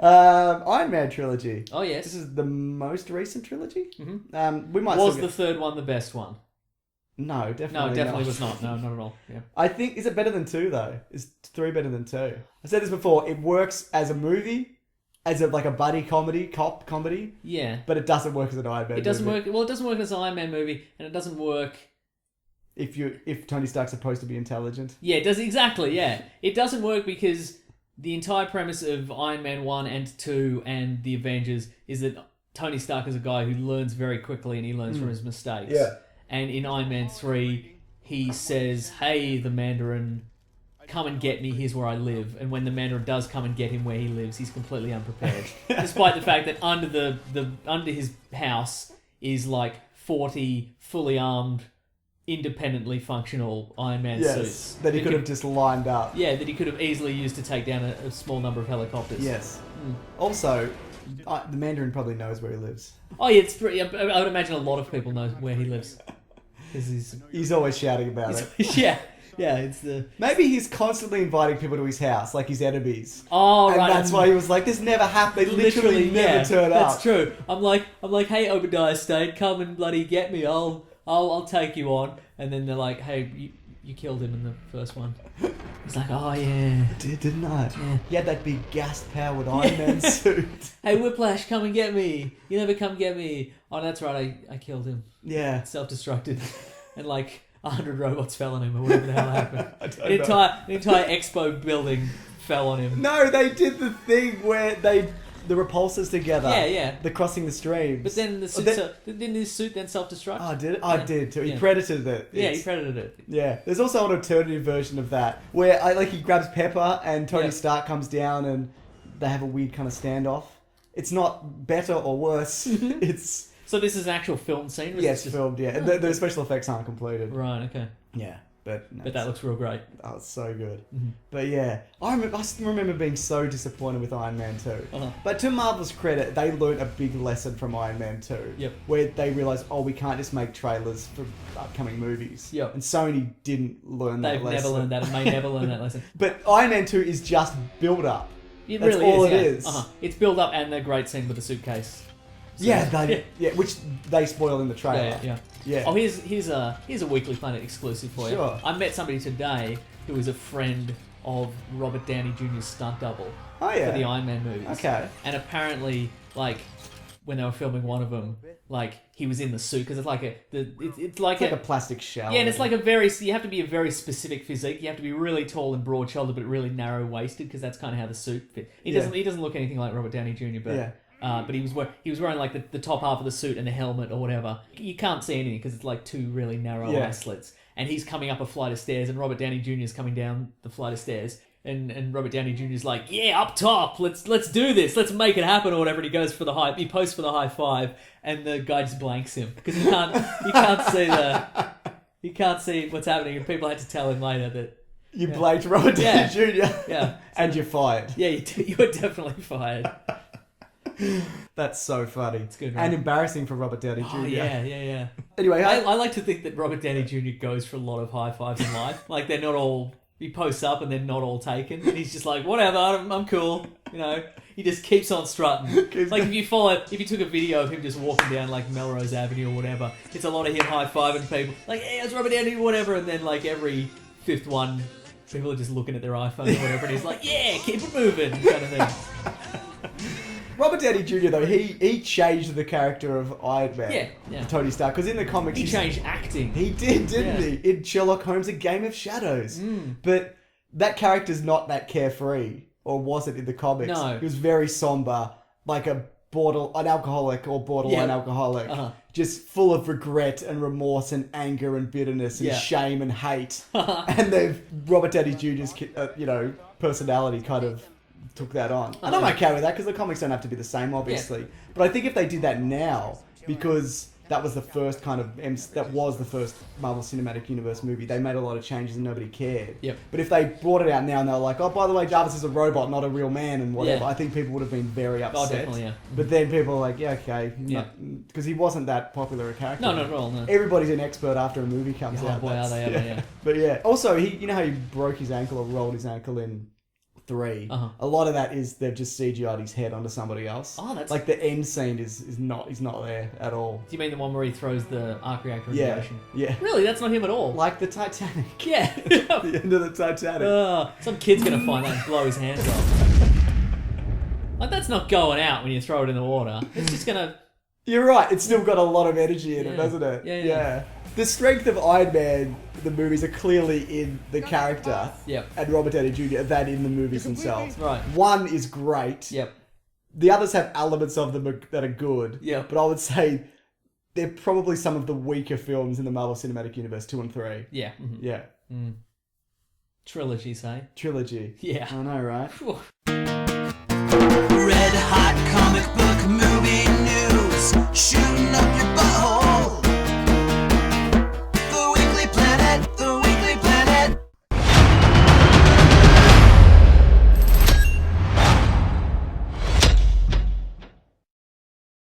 Iron Man Trilogy. Oh, yes. This is the most recent trilogy? Mm-hmm. We might Was the third one the best one? No, definitely No, definitely not. was not. No, not at all. Yeah. I think, is it better than 2 though? Is 3 better than 2? I said this before, it works as a movie, as a buddy comedy, cop comedy. Yeah. But it doesn't work as an Iron Man movie. It doesn't work. Well, it doesn't work as an Iron Man movie, and it doesn't work... If Tony Stark's supposed to be intelligent. Yeah, it does exactly, yeah. It doesn't work because the entire premise of Iron Man 1 and 2 and the Avengers is that Tony Stark is a guy who learns very quickly and he learns from his mistakes. Yeah. And in Iron Man 3, he says, hey, the Mandarin, come and get me, here's where I live. And when the Mandarin does come and get him where he lives, he's completely unprepared. Despite the fact that under his house is like 40 fully armed, independently functional Iron Man suits. That he could have just lined up. Yeah, that he could have easily used to take down a small number of helicopters. Yes. Also, the Mandarin probably knows where he lives. Oh yeah, I would imagine a lot of people know where he lives. He's always shouting about it. Yeah, it's the... Maybe he's constantly inviting people to his house, like his enemies. Oh, right. And that's why he was like, this never happened. They literally never turn up. That's true. I'm like, hey, Obadiah Stane, come and bloody get me. I'll take you on. And then they're like, hey, you killed him in the first one. He's like, oh yeah. I did, didn't I? Yeah. He had that big gas-powered Iron Man suit. Hey, Whiplash, come and get me. You never come get me. Oh, that's right, I killed him. Yeah. Self-destructed. And like 100 robots fell on him or whatever the hell happened. An entire expo building fell on him. No, they did the thing where the repulsors together. Yeah. The crossing the streams. But then didn't his suit then self-destruct? Oh, did it? I did too. He credited it. Yeah, he credited it. Yeah. There's also an alternative version of that where he grabs Pepper and Tony Stark comes down and they have a weird kind of standoff. It's not better or worse. It's... So this is an actual film scene? Yeah, it's filmed, yeah. Oh. The special effects aren't completed. Right, okay. Yeah. But that looks real great. Oh, it's so good. Mm-hmm. But yeah, I still remember being so disappointed with Iron Man 2. Uh-huh. But to Marvel's credit, they learned a big lesson from Iron Man 2. Yep. Where they realised, we can't just make trailers for upcoming movies. Yep. And Sony didn't learn that lesson. They've never learned that and may never learn that lesson. But Iron Man 2 is just build up. It That's really all is, it is. Uh-huh. It's build up and the great scene with the suitcase. So, which they spoil in the trailer. Yeah. Oh, here's a Weekly Planet exclusive for you. Sure. I met somebody today who is a friend of Robert Downey Jr.'s stunt double for the Iron Man movies. Okay. And apparently, like, when they were filming one of them, like, he was in the suit because it's like it's like a plastic shell. Yeah, and it's like you have to be a very specific physique. You have to be really tall and broad shouldered, but really narrow waisted because that's kind of how the suit fit. He doesn't look anything like Robert Downey Jr. But. Yeah. But he was wearing like the top half of the suit and the helmet or whatever. You can't see anything because it's like two really narrow eye slits. And he's coming up a flight of stairs, and Robert Downey Jr. is coming down the flight of stairs. And Robert Downey Jr. is like, yeah, up top, let's do this, let's make it happen or whatever. And he goes for he posts for the high five, and the guy just blanks him because he can't see what's happening. And people had to tell him later that you blanked Robert Downey Jr. Yeah, and you're fired. Yeah, you were definitely fired. That's so funny. It's good, right? And embarrassing for Robert Downey Jr. Oh, yeah. Anyway, I like to think that Robert Downey Jr. goes for a lot of high fives in life. Like, they're not all... He posts up and they're not all taken. And he's just like, whatever, I'm cool. You know, he just keeps on strutting. Like, if you took a video of him just walking down, like, Melrose Avenue or whatever, it's a lot of him high-fiving people. Like, hey, it's Robert Downey, whatever. And then, like, every fifth one, people are just looking at their iPhone or whatever. And he's like, yeah, keep it moving, kind of thing. Robert Downey Jr. though, he changed the character of Iron Man. Yeah. Tony Stark, because in the comics he changed acting. He did, didn't he? In Sherlock Holmes: A Game of Shadows. But that character's not that carefree, or was it in the comics? No, he was very somber, like an alcoholic or borderline alcoholic, just full of regret and remorse and anger and bitterness and shame and hate. And Robert Downey Jr.'s personality kind of took that on. And I'm okay with that because the comics don't have to be the same, obviously. Yeah. But I think if they did that now, because that was the first Marvel Cinematic Universe movie, they made a lot of changes and nobody cared. Yep. But if they brought it out now and they were like, oh, by the way, Jarvis is a robot, not a real man and whatever, I think people would have been very upset. Oh, definitely, yeah. But then people are like, yeah, okay. Because he wasn't that popular a character. No, not at all, no. Everybody's an expert after a movie comes out. Oh, boy, are they ever, yeah. But yeah. Also, you know how he broke his ankle or rolled his ankle in 3. A lot of that is they've just CGI'd his head onto somebody else. Oh, that's... Like the end scene he's not there at all. Do you mean the one where he throws the arc reactor in the ocean? Yeah. Really? That's not him at all? Like the Titanic. Yeah. The end of the Titanic. Some kid's going to find that and blow his hands off. Like, that's not going out when you throw it in the water. It's just going to... You're right. It's still got a lot of energy in it, doesn't it? Yeah. The strength of Iron Man, the movies, are clearly in the character and Robert Downey Jr. than in the movies themselves. Right. 1 is great. Yep. The others have elements of them that are good. Yep. But I would say they're probably some of the weaker films in the Marvel Cinematic Universe, 2 and 3. Yeah. Mm-hmm. Yeah. Trilogy, say? Trilogy. Yeah. I know, right?